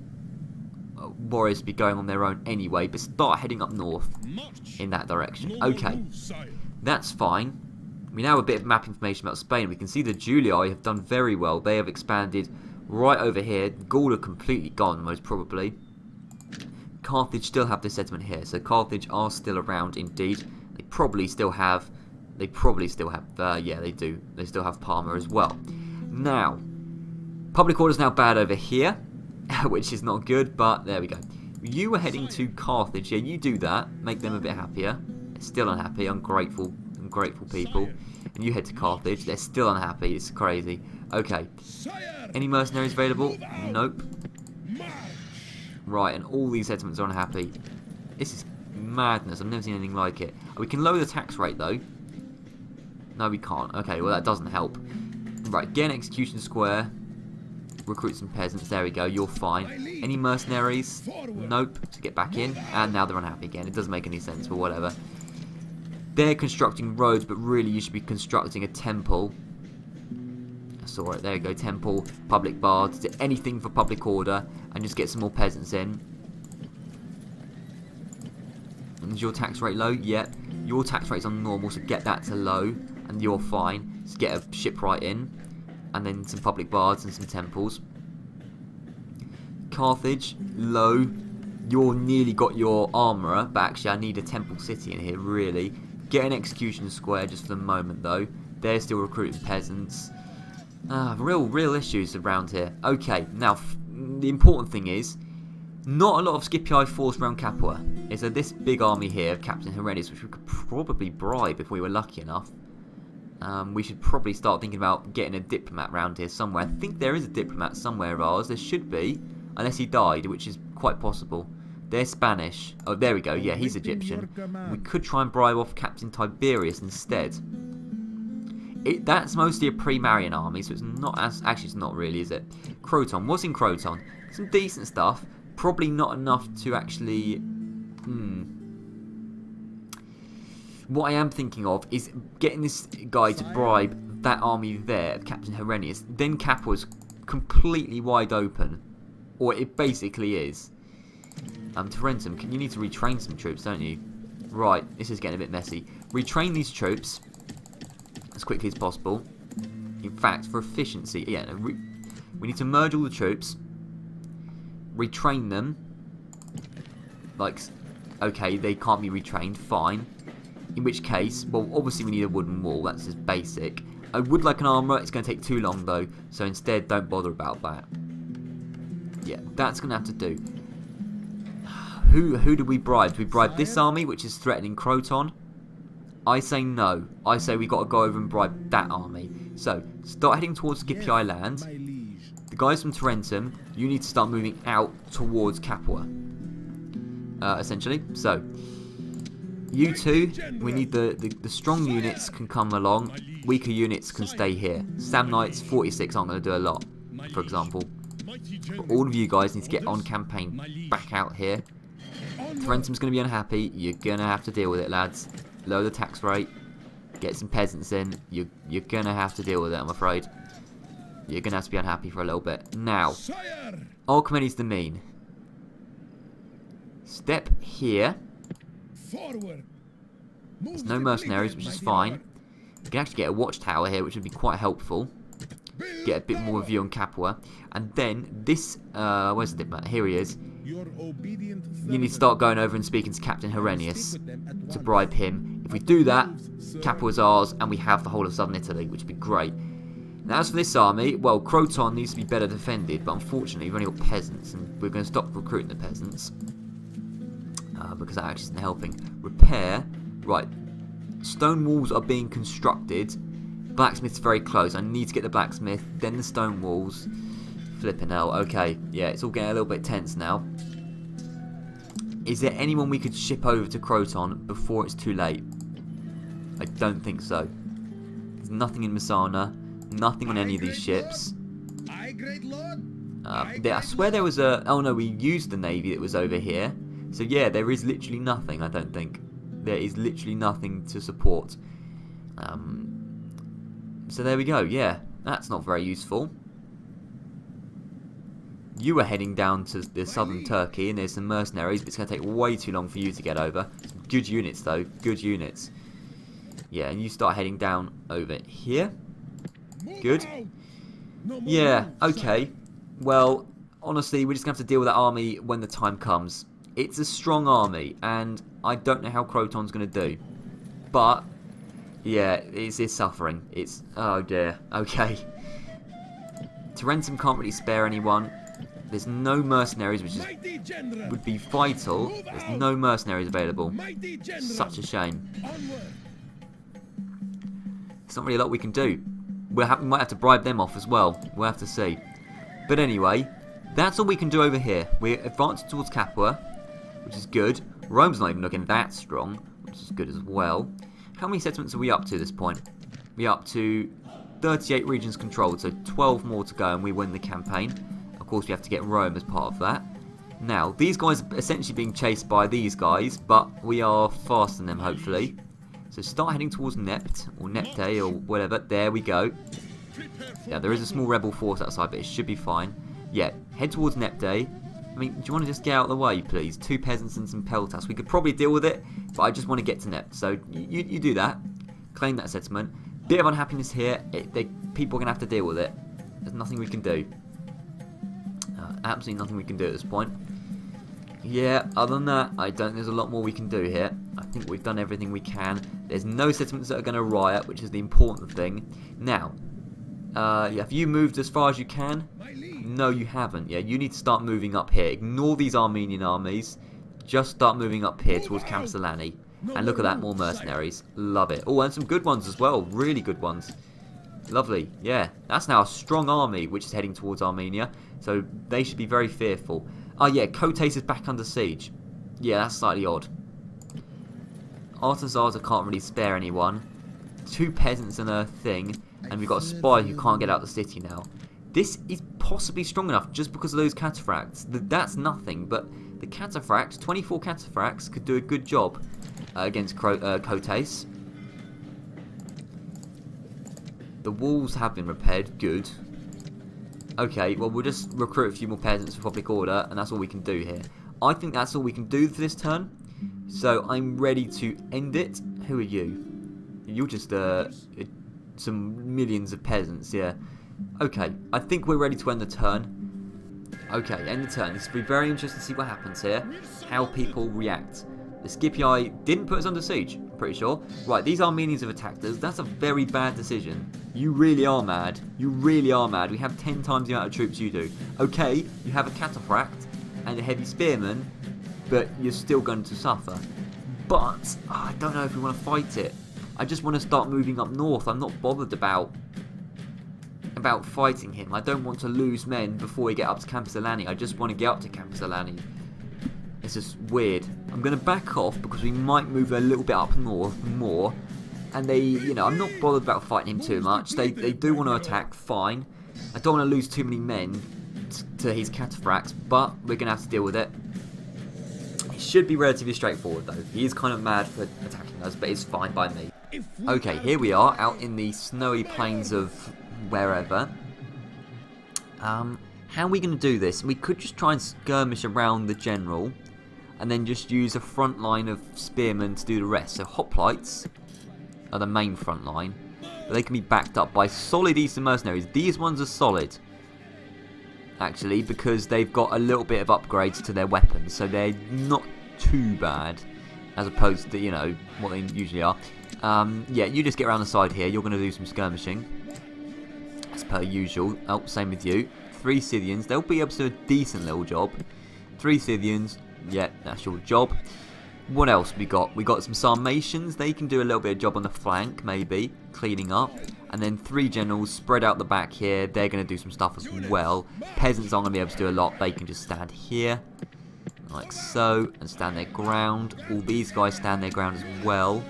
warriors to be going on their own anyway, but start heading up north
March.
in that direction.
No more
Okay,
moves, sire.
that's fine. We now have a bit of map information about Spain. We can see the Julii have done very well. They have expanded right over here. Gaul are completely gone, most probably. Carthage still have this settlement here, so Carthage are still around indeed. They probably still have, yeah, they do. They still have Parma as well. Now, public order is now bad over here, which is not good, but there we go. You were heading to Carthage, yeah, you do that, make them a bit happier. They're still unhappy, ungrateful people. And you head to Carthage, they're still unhappy, it's crazy. Okay,
Sire.
any mercenaries available? Nope.
March.
Right, and all these settlements are unhappy. This is madness, I've never seen anything like it. We can lower the tax rate though. No, we can't. Okay, well that doesn't help. Right, get an execution square. Recruit some peasants. There we go, you're fine. Any mercenaries? Nope. To get back in. And now they're unhappy again. It doesn't make any sense, but whatever. They're constructing roads, but really you should be constructing a temple. I saw it. There you go. Temple, public baths, anything for public order, and just get some more peasants in. And is your tax rate low? Yep. Your tax rate's on normal, so get that to low, and you're fine. Just get a shipwright in, and then some public baths and some temples. Carthage, low. You're nearly got your armourer, but actually I need a temple city in here, really. Get an execution square just for the moment, though. They're still recruiting peasants. Real issues around here. Okay, now the important thing is, not a lot of Scipii force around Capua. It's this big army here of Captain Herennius, which we could probably bribe if we were lucky enough. We should probably start thinking about getting a diplomat around here somewhere. I think there is a diplomat somewhere of ours. There should be, unless he died, which is quite possible. They're Spanish. Oh, there we go. Yeah, he's Egyptian. We could try and bribe off Captain Tiberius instead. That's mostly a pre-Marian army, so it's not as... Actually, it's not really, is it? Croton. What's in Croton? Some decent stuff. Probably not enough to actually... What I am thinking of is getting this guy to bribe that army there, Captain Herennius. Then Capua's completely wide open. Or it basically is. Tarentum, you need to retrain some troops, don't you? Right, this is getting a bit messy. Retrain these troops as quickly as possible. In fact, for efficiency, yeah, no, we need to merge all the troops, retrain them. Like, okay, they can't be retrained, fine. In which case, well, obviously we need a wooden wall, that's just basic. I would like an armourer, it's going to take too long though, so instead don't bother about that. Yeah, that's going to have to do. Who do we bribe? Do we bribe this army, which is threatening Croton? I say no. I say we got to go over and bribe that army. So, start heading towards Scipii land. The guys from Tarentum, you need to start moving out towards Capua. Essentially. So, you two, we need the strong units can come along. Weaker units can stay here. Samnites, 46 aren't going to do a lot, for example. But all of you guys need to get on campaign back out here. Tarentum's going to be unhappy. You're going to have to deal with it, lads. Lower the tax rate. Get some peasants in. You're going to have to deal with it, I'm afraid. You're going to have to be unhappy for a little bit. Now, Archimedes the Mean. Step here. There's no mercenaries, which is fine. You can actually get a watchtower here, which would be quite helpful. Get a bit more view on Capua. And then this, where's the diplomat? Here he is. You need to start going over and speaking to Captain Herennius to bribe him. If we do that, Capua's ours, and we have the whole of southern Italy, which would be great. Now, as for this army, well, Croton needs to be better defended, but unfortunately, we've only got peasants, and we're going to stop recruiting the peasants. Because that actually isn't helping. Repair. Right. Stone walls are being constructed. Blacksmith's very close. I need to get the blacksmith, then the stone walls. Flipping hell. Okay. Yeah, it's all getting a little bit tense now. Is there anyone we could ship over to Croton before it's too late? I don't think so. There's nothing in Messana. Nothing on any of these ships. I swear there was a... Oh no, we used the navy that was over here. So yeah, there is literally nothing, I don't think. There is literally nothing to support. So there we go, yeah. That's not very useful. You are heading down to the southern Turkey, and there's some mercenaries, but it's going to take way too long for you to get over. Good units, though. Good units. Yeah, and you start heading down over here. Good. Yeah, okay. Well, honestly, we're just going to have to deal with that army when the time comes. It's a strong army, and I don't know how Croton's going to do. But, yeah, it's suffering. It's... oh, dear. Okay. Tarentum can't really spare anyone. There's no mercenaries, which would be vital. There's no mercenaries available. Such a shame. There's not really a lot we can do. We might have to bribe them off as well. We'll have to see. But anyway, that's all we can do over here. We're advancing towards Capua, which is good. Rome's not even looking that strong, which is good as well. How many settlements are we up to at this point? We're up to 38 regions controlled, so 12 more to go and we win the campaign. Of course, we have to get Rome as part of that. Now, these guys are essentially being chased by these guys, but we are faster than them, hopefully. So start heading towards Nept, or Nepte, or whatever. There we go. Yeah, there is a small rebel force outside, but it should be fine. Yeah, head towards Nepte. I mean, do you want to just get out of the way, please? 2 peasants and some peltas. We could probably deal with it, but I just want to get to Nept. So you do that. Claim that settlement. Bit of unhappiness here. People are going to have to deal with it. There's nothing we can do. Absolutely nothing we can do at this point. Yeah, other than that, I don't think there's a lot more we can do here. I think we've done everything we can. There's no settlements that are going to riot, which is the important thing. Now, yeah, have you moved as far as you can? No, you haven't. Yeah, you need to start moving up here. Ignore these Armenian armies. Just start moving up here towards Kamsalani. And look at that, more mercenaries. Love it. Oh, and some good ones as well. Really good ones. Lovely. Yeah, that's now a strong army which is heading towards Armenia. So they should be very fearful. Oh yeah, Kotais is back under siege. Yeah, that's slightly odd. Artaxata can't really spare anyone. 2 peasants and a thing. And we've got a spy who can't get out of the city now. This is possibly strong enough just because of those cataphracts. That's nothing, but the cataphracts, 24 cataphracts, could do a good job against Kotais. The walls have been repaired. Good. Okay, well, we'll just recruit a few more peasants for public order, and that's all we can do here. I think that's all we can do for this turn. So I'm ready to end it. Who are you? You're just some millions of peasants, yeah. Okay, I think we're ready to end the turn. Okay, end the turn. This will be very interesting to see what happens here. How people react. The Scipii didn't put us under siege, I'm pretty sure. Right, these Armenians have attacked us. That's a very bad decision. You really are mad. You really are mad. We have 10 times the amount of troops you do. Okay, you have a cataphract and a heavy spearman, but you're still going to suffer. But I don't know if we want to fight it. I just want to start moving up north. I'm not bothered about fighting him. I don't want to lose men before we get up to Kamsalani. I just want to get up to Kamsalani. It's just weird. I'm going to back off because we might move a little bit up north more. And they, you know, I'm not bothered about fighting him too much. They do want to attack, fine. I don't want to lose too many men to his cataphracts, but we're going to have to deal with it. It should be relatively straightforward though. He is kind of mad for attacking us, but it's fine by me. Okay, here we are out in the snowy plains of wherever. How are we going to do this? We could just try and skirmish around the general and then just use a front line of spearmen to do the rest. So hoplites are the main front line, but they can be backed up by solid Eastern mercenaries. These ones are solid, actually, because they've got a little bit of upgrades to their weapons, so they're not too bad as opposed to, you know, what they usually are. Yeah, you just get around the side here. You're going to do some skirmishing as per usual. Oh, same with you. 3 Scythians. They'll be able to do a decent little job. 3 Scythians. Yeah, that's your job. What else we got? We got some Sarmatians. They can do a little bit of job on the flank, maybe, cleaning up. And then 3 generals spread out the back here. They're going to do some stuff as well. Peasants aren't going to be able to do a lot. They can just stand here, like so, and stand their ground. All these guys stand their ground as well.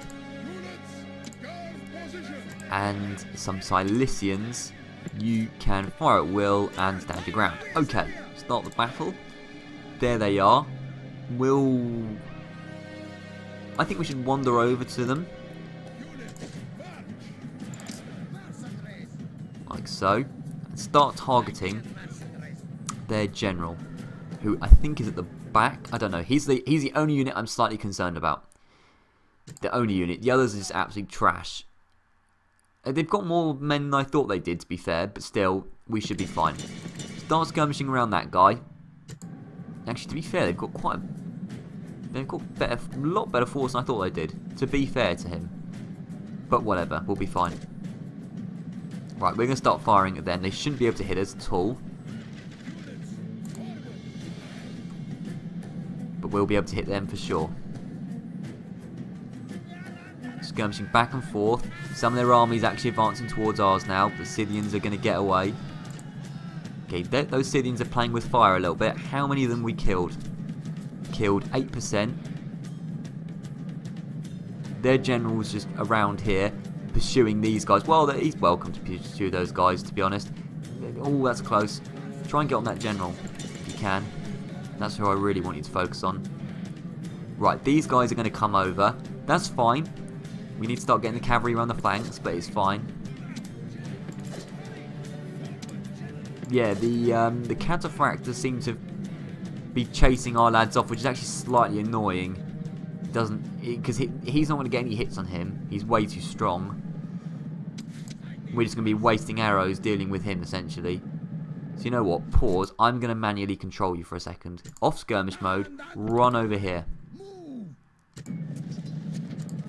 And some Cilicians, you can fire at will and stand your ground. Okay, start the battle. There they are. I think we should wander over to them. Like so. And start targeting their general, who I think is at the back. I don't know. He's the only unit I'm slightly concerned about. The only unit. The others are just absolute trash. They've got more men than I thought they did, to be fair, but still, we should be fine. Start skirmishing around that guy. Actually, to be fair, they've got a lot better force than I thought they did, to be fair to him. But whatever, we'll be fine. Right, we're going to start firing at them. They shouldn't be able to hit us at all. But we'll be able to hit them for sure. Skirmishing back and forth. Some of their armies actually advancing towards ours now. The Scythians are going to get away. Okay, those Scythians are playing with fire a little bit. How many of them we killed? Killed 8%. Their general's just around here pursuing these guys. Well, he's welcome to pursue those guys, to be honest. Oh, that's close. Try and get on that general if you can. That's who I really want you to focus on. Right, these guys are going to come over. That's fine. We need to start getting the cavalry around the flanks, but it's fine. Yeah, the cataphracts seem to be chasing our lads off, which is actually slightly annoying. Because he's not going to get any hits on him. He's way too strong. We're just going to be wasting arrows dealing with him, essentially. So you know what? Pause. I'm going to manually control you for a second. Off skirmish mode. Run over here.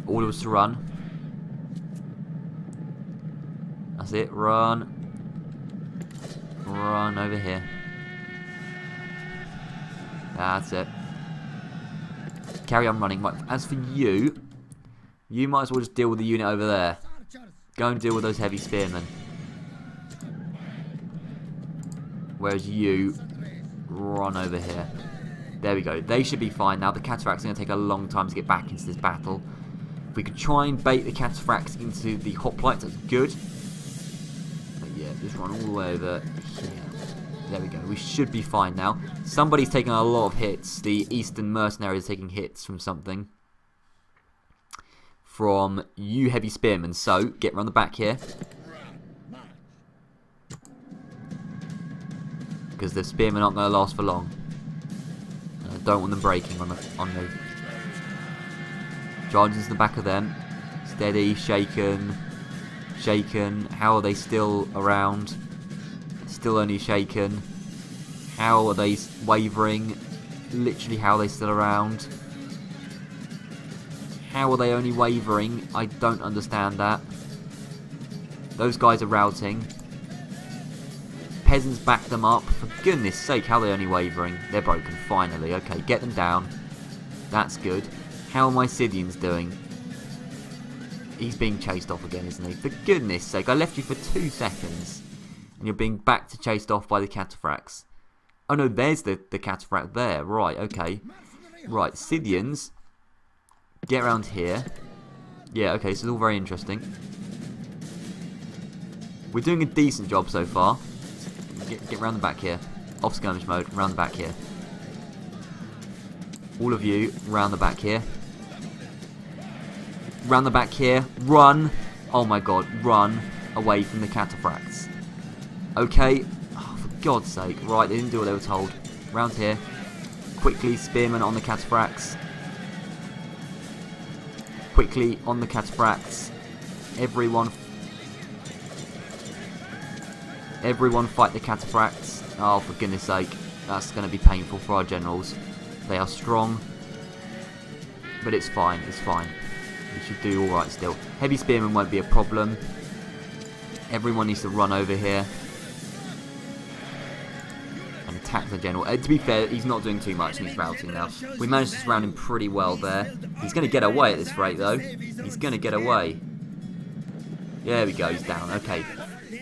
All of us to run. That's it. Run. Run over here. That's it. Carry on running. Right, as for you, you might as well just deal with the unit over there. Go and deal with those heavy spearmen. Whereas you, run over here. There we go. They should be fine now. The cataphracts are going to take a long time to get back into this battle. If we could try and bait the cataphracts into the hoplites, that's good. But yeah, just run all the way over here. There we go. We should be fine now. Somebody's taking a lot of hits. The Eastern Mercenary is taking hits from something. From you heavy spearmen. So, get around the back here. Because the spearmen aren't going to last for long. And I don't want them breaking on me. Charge into the back of them. Steady, shaken. Shaken. How are they still around? Still only shaken. How are they wavering? Literally, how are they still around? How are they only wavering? I don't understand that. Those guys are routing. Peasants back them up. For goodness sake, how are they only wavering? They're broken, finally. Okay, get them down. That's good. How are my Scythians doing? He's being chased off again, isn't he? For goodness sake, I left you for 2 seconds. And you're being chased off by the cataphracts. Oh no, there's the cataphract there. Right, okay. Right, Scythians. Get around here. Yeah, okay, so it's all very interesting. We're doing a decent job so far. Get around the back here. Off skirmish mode, round the back here. All of you, round the back here. Round the back here. Run. Oh my god, run away from the cataphracts. Okay. Oh, for God's sake. Right, they didn't do what they were told. Round here. Quickly, spearmen on the cataphracts. Quickly on the cataphracts. Everyone fight the cataphracts. Oh, for goodness sake. That's going to be painful for our generals. They are strong. But it's fine. It's fine. We should do alright still. Heavy spearmen won't be a problem. Everyone needs to run over here. And attack the general. To be fair, he's not doing too much and he's routing now. We managed to surround him pretty well there. He's going to get away at this rate though. He's going to get away. There we go, he's down. Okay.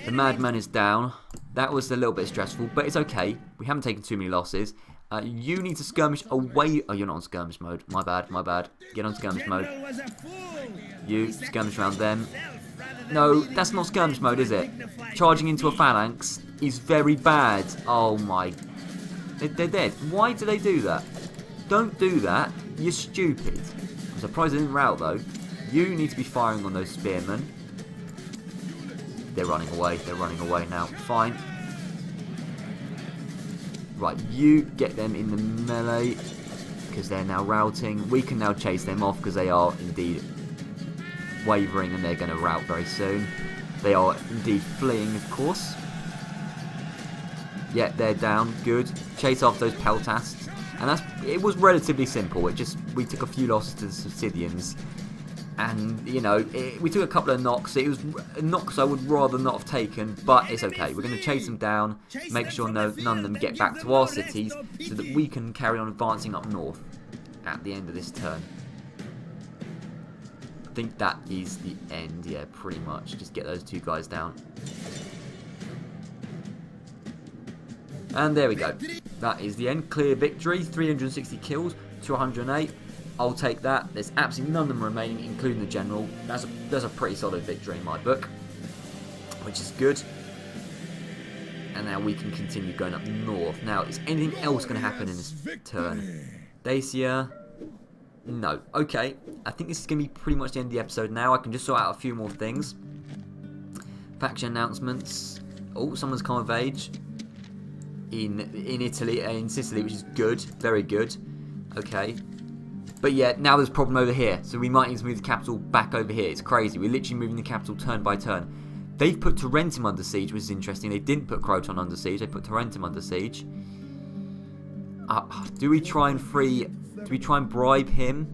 The madman is down. That was a little bit stressful, but it's okay. We haven't taken too many losses. You need to skirmish away. Oh, you're not on skirmish mode. My bad, my bad. Get on skirmish mode. You skirmish around them. No, that's not skirmish mode, is it? Charging into a phalanx is very bad. Oh my. They're dead. Why do they do that? Don't do that. You're stupid. I'm surprised they didn't rout though. You need to be firing on those spearmen. They're running away. They're running away now. Fine. Right, you get them in the melee, because they're now routing. We can now chase them off, because they are indeed wavering, and they're going to rout very soon. They are indeed fleeing, of course. Yeah, they're down. Good. Chase off those peltasts. And it was relatively simple. We took a few losses to the Subsidians. And, you know, we took a couple of knocks. It was knocks I would rather not have taken, but it's okay. We're going to chase them down, make sure none of them get back to our cities, so that we can carry on advancing up north at the end of this turn. I think that is the end, yeah, pretty much. Just get those two guys down. And there we go. That is the end. Clear victory. 360 kills to 108. I'll take that. There's absolutely none of them remaining, including the general. That's a pretty solid victory in my book, which is good. And now we can continue going up north. Now, is anything else going to happen in this turn? Dacia? No. Okay. I think this is going to be pretty much the end of the episode now. I can just sort out a few more things. Faction announcements. Oh, someone's come of age. In Italy, in Sicily, which is good. Very good. Okay. But yeah, now there's a problem over here. So we might need to move the capital back over here. It's crazy. We're literally moving the capital turn by turn. They've put Tarentum under siege, which is interesting. They didn't put Croton under siege. They put Tarentum under siege. Do we try and bribe him?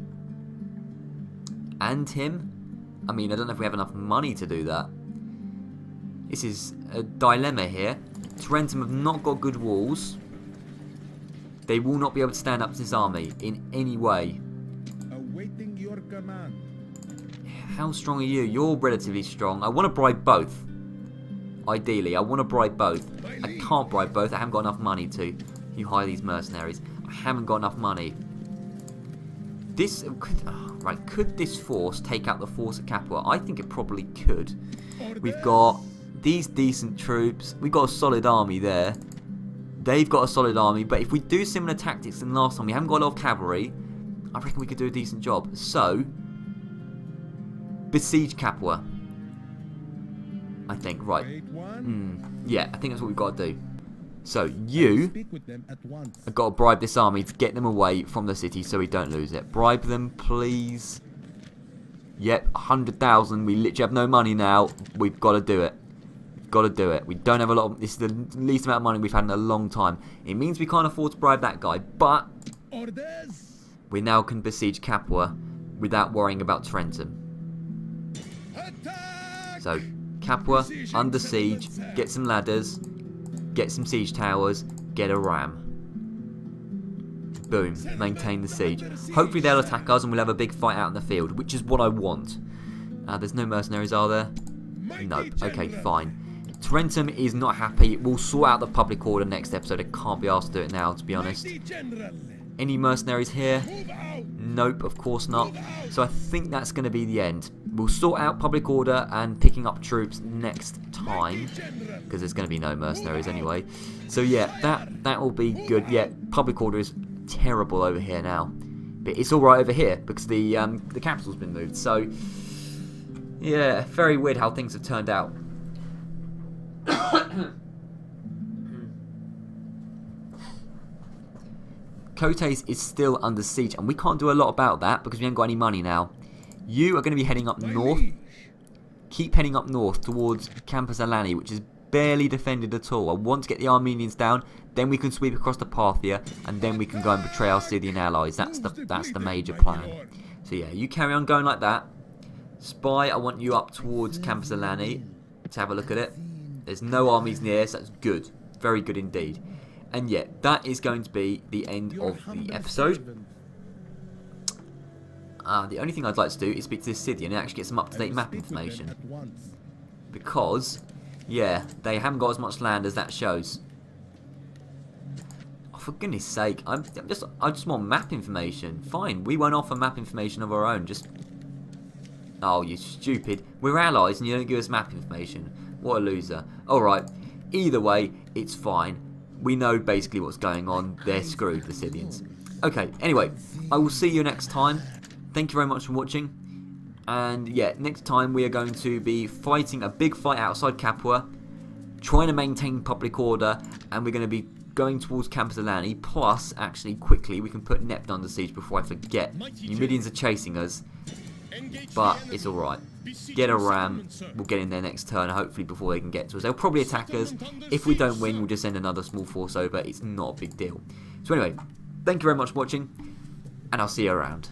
And him? I mean, I don't know if we have enough money to do that. This is a dilemma here. Tarentum have not got good walls. They will not be able to stand up to this army in any way.
Awaiting your command.
How strong are you? You're relatively strong. I want to bribe both. Ideally, I want to bribe both. I can't bribe both. I haven't got enough money to. You hire these mercenaries. I haven't got enough money. This could this force take out the force at Capua? I think it probably could. We've got these decent troops. We've got a solid army there. They've got a solid army, but if we do similar tactics than last time, we haven't got a lot of cavalry, I reckon we could do a decent job. So, besiege Capua. I think, right. Yeah, I think that's what we've got to do. So, you have got to bribe this army to get them away from the city so we don't lose it. Bribe them, please. Yep, 100,000. We literally have no money now. We've got to do it. Got to do it. We don't have a lot of... This is the least amount of money we've had in a long time. It means we can't afford to bribe that guy, but we now can besiege Capua without worrying about Tarentum. So, Capua, under siege, get some ladders, get some siege towers, get a ram. Boom, maintain the siege. Hopefully they'll attack us and we'll have a big fight out in the field, which is what I want. There's no mercenaries, are there? Nope. Okay, fine. Tarentum is not happy. We'll sort out the public order next episode. I can't be asked to do it now, to be honest. Any mercenaries here? Nope, of course not. So I think that's going to be the end. We'll sort out public order and picking up troops next time, because there's going to be no mercenaries anyway. So yeah, that will be good. Yeah, public order is terrible over here now, but it's all right over here because the capital's been moved. So yeah, very weird how things have turned out. Cotes is still under siege, and we can't do a lot about that because we haven't got any money now. You are going to be heading up north. Keep heading up north towards Campus Alani, which is barely defended at all. I want to get the Armenians down, then we can sweep across the Parthia, and then we can go and betray our Scythian allies. That's the major plan. So yeah, you carry on going like that. Spy, I want you up towards Campus Alani to have a look at it. There's no armies near, so that's good. Very good indeed. And yeah, that is going to be the end of the episode. The only thing I'd like to do is speak to the Scythian and actually get some up-to-date map information. Because, yeah, they haven't got as much land as that shows. Oh, for goodness sake, I just want map information. Fine, we won't offer map information of our own. Just, oh, you stupid. We're allies and you don't give us map information. What a loser. Alright, either way, it's fine. We know basically what's going on. They're screwed, the Scythians. Okay, anyway, I will see you next time. Thank you very much for watching. And yeah, next time we are going to be fighting a big fight outside Capua, trying to maintain public order, and we're going to be going towards Camposolani, plus, actually, quickly, we can put Nept under siege before I forget. Numidians are chasing us, but it's alright. Get a ram, we'll get in there next turn, hopefully before they can get to us. They'll probably attack us. If we don't win, we'll just send another small force over. It's not a big deal. So anyway, thank you very much for watching, and I'll see you around.